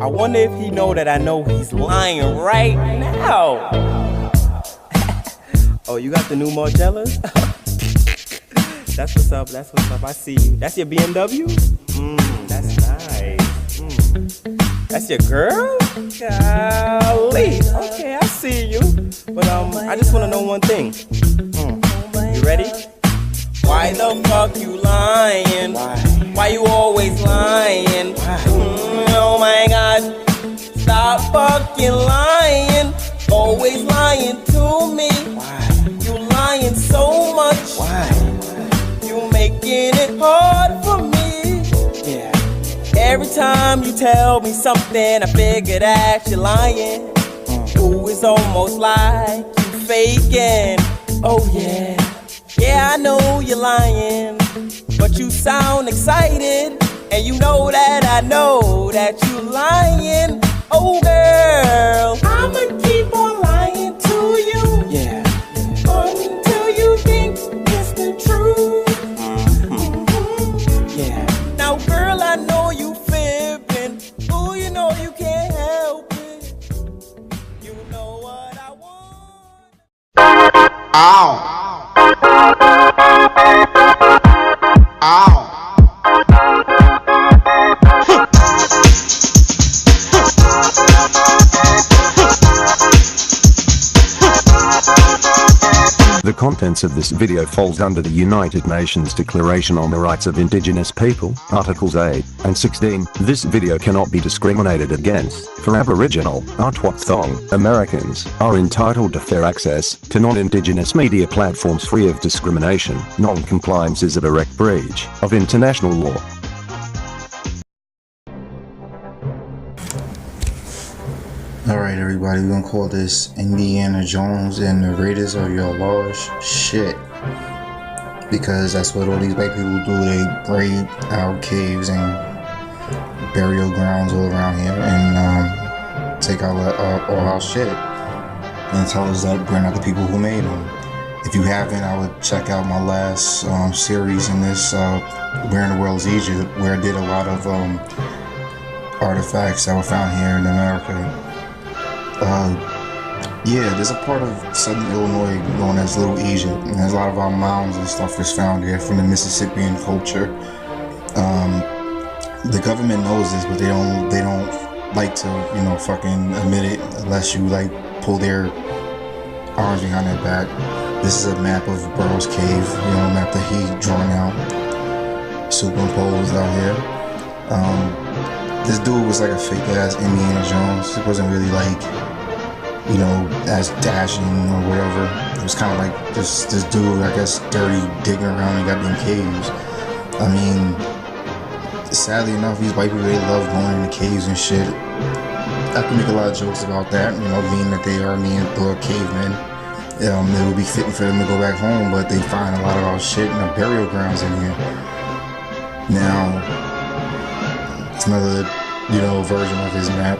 I wonder if he know that I know he's lying right now. Oh, you got the new Margellas? That's what's up, that's what's up, I see you. That's your BMW? That's nice. That's your girl? Golly. Okay, I see you. But I just wanna know one thing. You ready? Why the fuck you lying? Why you always lying? Oh my gosh. Stop fucking lying. Always lying to me. You lying so much. You making it hard for me. Every time you tell me something, I figure that you're lying. Ooh, it's almost like you faking. Oh yeah. Yeah, I know you're lying, but you sound excited, and you know that I know that you lying. Oh girl, I'ma keep on lying to you, until you think it's the truth. Now girl, I know you fibbing. Ooh, you know you can't help it. You know what I want. Ow! Ow! The contents of this video falls under the United Nations Declaration on the Rights of Indigenous People, Articles 8 and 16. This video cannot be discriminated against, for Aboriginal, Atwathong, Americans are entitled to fair access to non-Indigenous media platforms free of discrimination. Non-compliance is a direct breach of international law. Alright everybody, we're gonna call this Indiana Jones and the Raiders of your lost shit. Because that's what all these white people do. They raid our caves and burial grounds all around here and take all our shit and tell us that we're not the people who made them. If you haven't, I would check out my last series in this Where in the World is Egypt, where I did a lot of artifacts that were found here in America. Yeah, there's a part of southern Illinois known as Little Egypt, and there's a lot of our mounds and stuff is found there from the Mississippian culture. The government knows this, but they don't like to, fucking admit it unless you like pull their arms behind their back. This is a map of Burroughs Cave, a map that he drawn out, superimposed out here. This dude was like a fake ass Indiana Jones. He wasn't really like, as dashing or whatever. It was kind of like this dude, I guess, dirty, digging around in goddamn caves. I mean, sadly enough, these white people, they love going into caves and shit. I can make a lot of jokes about that, being that they are Neanderthal cavemen. It would be fitting for them to go back home, but they find a lot of our shit in the burial grounds in here. Now, it's another, version of his map.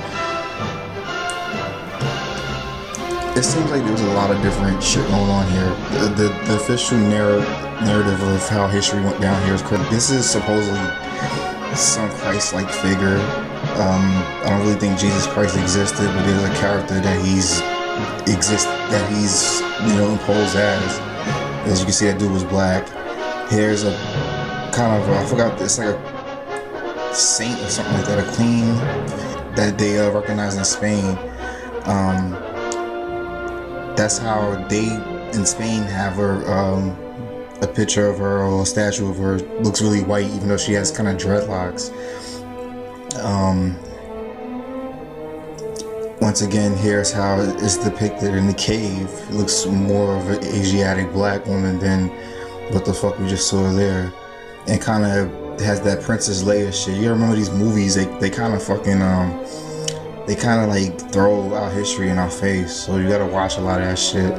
It seems like there's a lot of different shit going on here. The official narrative of how history went down here is correct. This is supposedly some Christ-like figure. I don't really think Jesus Christ existed, but there's a character that he's imposed as. As you can see, that dude was black. Here's a kind of I forgot. It's like a saint or something like that, a queen that they recognize in Spain. That's how they in Spain have her, a picture of her or a statue of her. Looks really white, even though she has kind of dreadlocks. Once again, here's how it's depicted in the cave. It looks more of an Asiatic black woman than what the fuck we just saw there. And kind of has that Princess Leia shit. You remember these movies, they kind of fucking, they kind of like throw our history in our face. So you gotta watch a lot of that shit.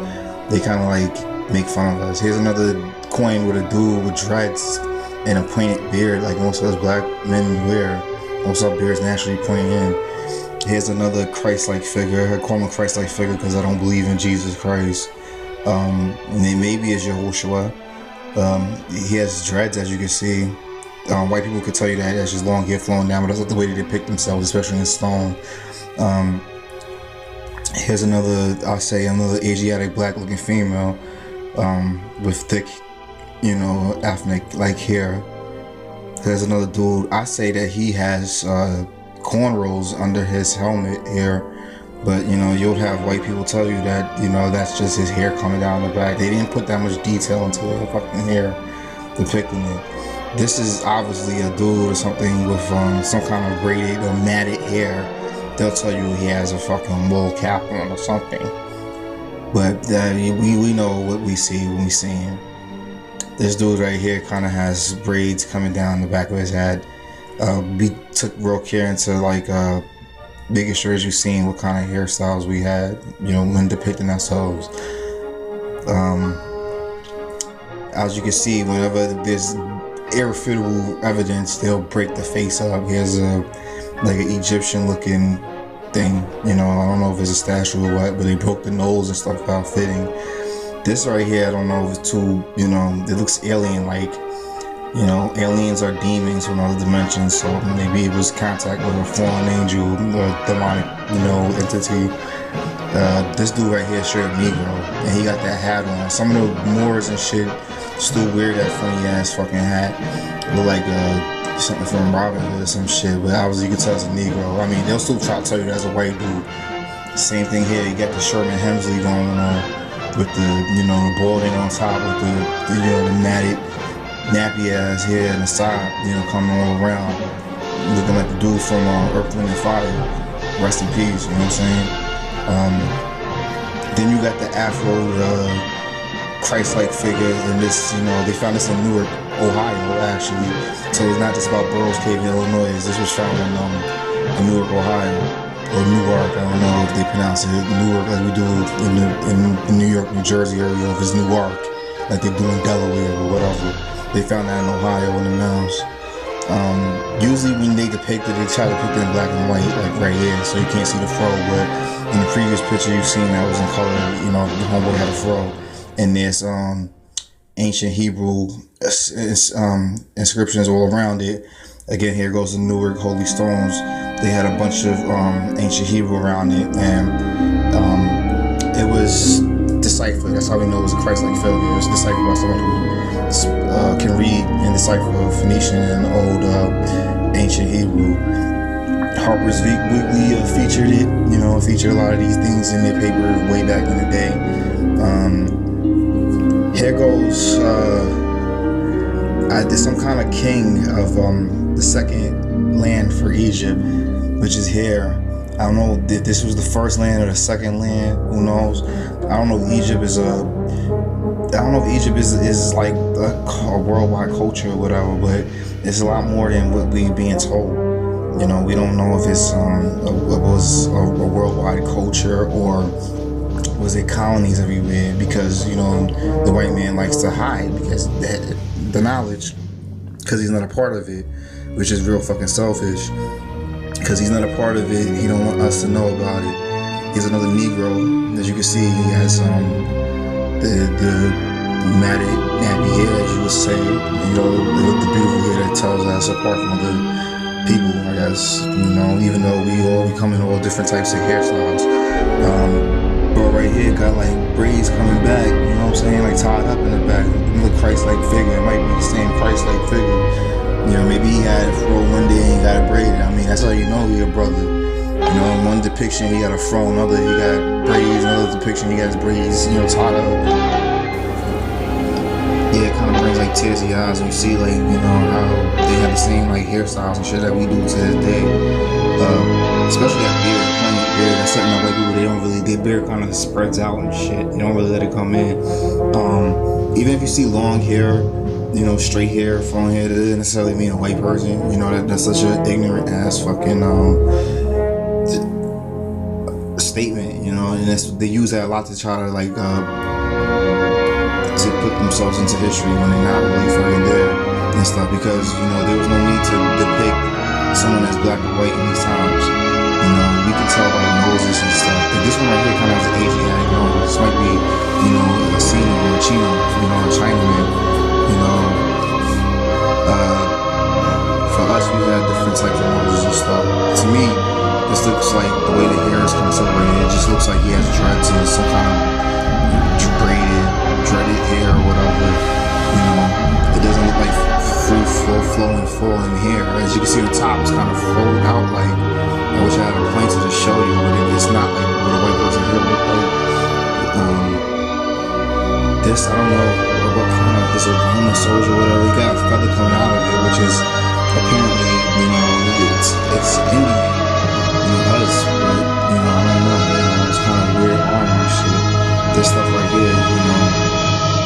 They kind of like make fun of us. Here's another coin with a dude with dreads and a pointed beard like most of us black men wear. Most of our beards naturally pointing in. Here's another Christ-like figure. I call him a Christ-like figure because I don't believe in Jesus Christ. Maybe it's Yahushua. He has dreads, as you can see. White people could tell you that that's just long hair flowing down, but that's not the way they depict themselves, especially in stone. Here's another Asiatic black looking female with thick, ethnic like hair. There's another dude. I say that he has cornrows under his helmet here, but you'll have white people tell you that that's just his hair coming down the back. They didn't put that much detail into their fucking hair depicting it. This is obviously a dude or something with some kind of braided or matted hair. They'll tell you he has a fucking wool cap on or something. But we know what we see when we see him. This dude right here kind of has braids coming down the back of his head. We took real care into making sure as you've seen what kind of hairstyles we had, when depicting ourselves. As you can see, whenever there's irrefutable evidence, they'll break the face up. Here's an Egyptian looking thing, I don't know if it's a statue or what, but they broke the nose and stuff without fitting. This right here, I don't know if it's too, it looks alien like. Aliens are demons from other dimensions, so maybe it was contact with a fallen angel or demonic, entity. This dude right here is straight up Negro, and he got that hat on. Some of the Moors and shit still wear that funny ass fucking hat. Look like something from Robin Hood or some shit, but obviously you can tell it's a Negro. I mean, they'll still try to tell you that's a white dude. Same thing here, you got the Sherman Hemsley going on with the balding on top with the matted nappy ass hair and the side, coming all around, looking like the dude from Earth, Wind and Fire. Rest in peace, you know what I'm saying? Then you got the Afro Christ-like figure in this, they found this in Newark, Ohio, actually. So it's not just about Burroughs Cave in Illinois. This was found in Newark, Ohio, or Newark. I don't know if they pronounce it Newark like we do in New York, New Jersey area. If it's Newark, like they do in Delaware or whatever. They found that in Ohio in the mountains. Usually when they depict it, they try to depict it in black and white, like right here, so you can't see the fro. But in the previous picture you've seen that was in color, the homeboy had a fro. And there's ancient Hebrew inscriptions all around it. Again, here goes the Newark Holy Stones. They had a bunch of ancient Hebrew around it, and it was deciphered. That's how we know it was a Christ-like figure. It was deciphered by someone who can read and decipher Phoenician and old ancient Hebrew. Harper's Weekly featured it, featured a lot of these things in their paper way back in the day. Here goes, there's some kind of king of the second land for Egypt, which is here. I don't know if this was the first land or the second land, who knows? I don't know if Egypt is like a worldwide culture or whatever, but it's a lot more than what we being told. We don't know if it's was a worldwide culture or was it colonies everywhere, because the white man likes to hide because the knowledge, because he's not a part of it, which is real fucking selfish. Because he's not a part of it, he don't want us to know about it. He's another Negro. As you can see, he has the matted, nappy hair, as you would say. The beautiful hair that tells us apart from other people, I guess. Even though we all come in all different types of hairstyles. But right here got like braids coming back, you know what I'm saying? Like tied up in the back. Another Christ-like figure. It might be the same Christ-like figure. Maybe he had a fro one day and he got it braided. I mean, that's how you know he a brother. In one depiction he got a fro, another he got braids, another depiction he got his braids, tied up. Yeah, it kind of brings like tears to your eyes when you see like, how they have the same like hairstyles and shit that we do to this day. Especially that beard, pointed beard. That's something that white people, their beard kind of spreads out and shit. They don't really let it come in. Even if you see long hair, straight hair, flowing hair, that doesn't necessarily mean a white person. That's such an ignorant ass fucking statement, and they use that a lot to try to like to put themselves into history when they're not really fucking there and stuff, because there was no need to depict someone that's black or white in these times. We can tell by the noses and stuff. But this one right here kind of has an Asiatic nose. This might be, a Sino or a Chino, a Chinaman. different types of noses and stuff. To me, this looks like the way the hair is separated. It just looks like he has dreads and some kind of dreaded hair or whatever. You know, it doesn't look like free flowing hair. As you can see, the top is kind of folded out. Like, I wish I had a pointer to show you, but it's not like what a white person hair look like. This, I don't know what kind of, is a Roman soldier or whatever. He got a feather coming out of it, which is apparently, you know, it's Indian, you know, us, but, you know, I don't know, you know, it's kind of weird armor and shit. This stuff right here, you know,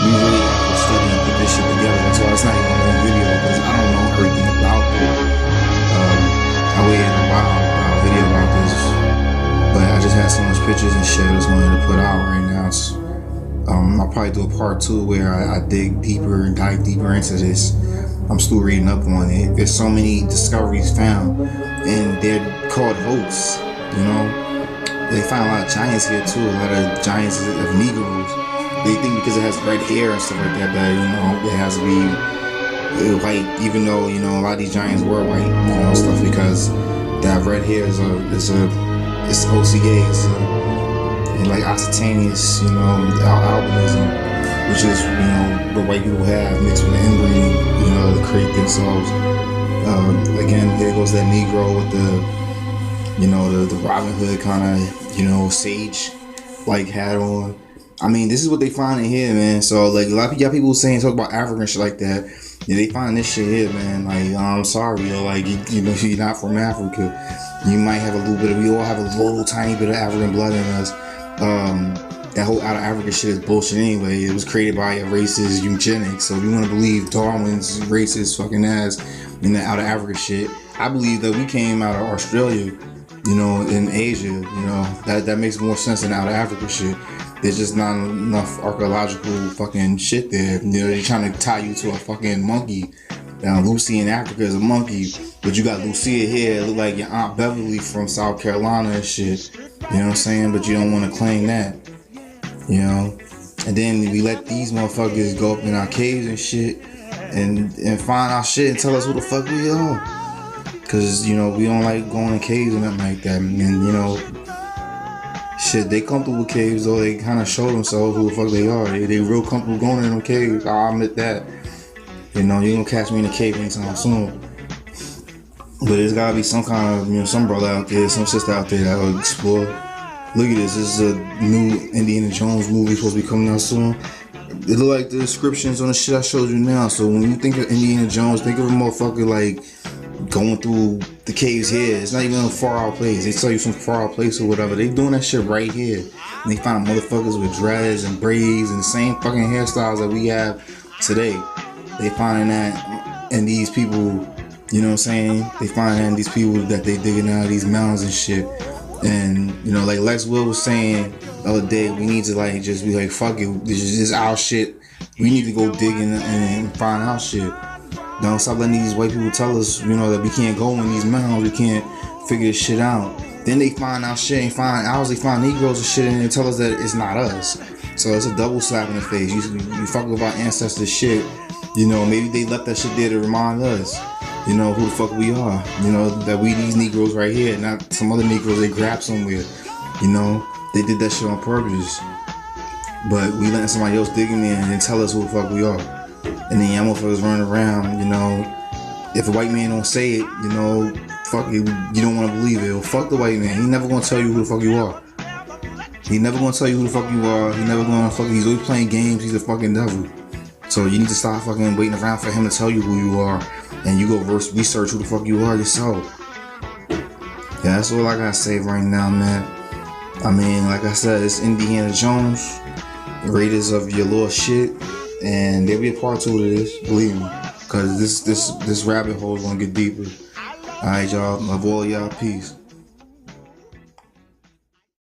we really have to study and put this shit together. That's why it's not even on video, because I don't know everything about it. I waited a while for a video about this, but I just had so much pictures and shit I just wanted to put out right now. So, I'll probably do a part 2 where I dig deeper and dive deeper into this. I'm still reading up on it. There's so many discoveries found, and they're called hoax, you know. They find a lot of giants here too, a lot of giants of Negroes. They think because it has red hair and stuff like that, that, you know, it has to be white, even though, you know, a lot of these giants were white, you know, stuff, because that red hair is OCA, and like octataneous, you know, albinism, which is, you know, what white people have mixed with the inbreeding, you know, to create themselves. Again, there goes that Negro with the, you know, the Robin Hood kind of, you know, sage like hat on. I mean, this is what they find in here, man. So like a lot of y'all people saying talk about African shit like that. Yeah, they find this shit here, man. Like, I'm sorry, yo. Like, you know, you're not from Africa. You might have a little bit of, we all have a little tiny bit of African blood in us. That whole out of Africa shit is bullshit anyway. It was created by a racist eugenics. So if you want to believe Darwin's racist fucking ass in the out of Africa shit, I believe that we came out of Australia, you know, in Asia, you know, that makes more sense than out of Africa shit. There's just not enough archaeological fucking shit there. You know, they're trying to tie you to a fucking monkey. Now, Lucy in Africa is a monkey, but you got Lucia here, look like your Aunt Beverly from South Carolina and shit. You know what I'm saying? But you don't want to claim that, you know? And then we let these motherfuckers go up in our caves and shit and find our shit and tell us who the fuck we are. Cause, you know, we don't like going in caves and nothing like that. And, you know, shit, they comfortable with caves though. They kind of show themselves who the fuck they are. They real comfortable going in them caves. I'll admit that. You know, you gonna catch me in a cave anytime soon. But there's gotta be some kind of, you know, some brother out there, some sister out there that will explore. Look at this. This is a new Indiana Jones movie supposed to be coming out soon. It look like the descriptions on the shit I showed you now. So when you think of Indiana Jones, think of a motherfucker like going through the caves here. It's not even a far out place. They tell you some far out place or whatever. They doing that shit right here. And they find motherfuckers with dreads and braids and the same fucking hairstyles that we have today. They find that in these people, you know what I'm saying? They find that in these people that they digging out of these mountains and shit. And, you know, like Lex Will was saying the other day, we need to like just be like, fuck it, this is our shit. We need to go digging and find our shit. Don't stop letting these white people tell us, you know, that we can't go in these mountains, we can't figure this shit out. Then they find our shit and find ours, they find Negroes and shit, and they tell us that it's not us. So it's a double slap in the face. You fuck with our ancestors shit, you know, maybe they left that shit there to remind us, you know, who the fuck we are. You know, that we these Negroes right here, not some other Negroes they grabbed somewhere. You know, they did that shit on purpose. But we letting somebody else dig in there and tell us who the fuck we are. And then y'all motherfuckers running around, you know, if a white man don't say it, you know, fuck it, you don't want to believe it. Well, fuck the white man. He never gonna tell you who the fuck you are. He never gonna tell you who the fuck you are. He never gonna fuck, he's always playing games. He's a fucking devil. So you need to stop fucking waiting around for him to tell you who you are. And you go research who the fuck you are yourself. Yeah, that's all I gotta say right now, man. I mean, like I said, it's Indiana Jones, Raiders of your little shit. And there'll be a part 2 to this, believe me, cause this rabbit hole is gonna get deeper. All right, y'all. Love all y'all. Peace.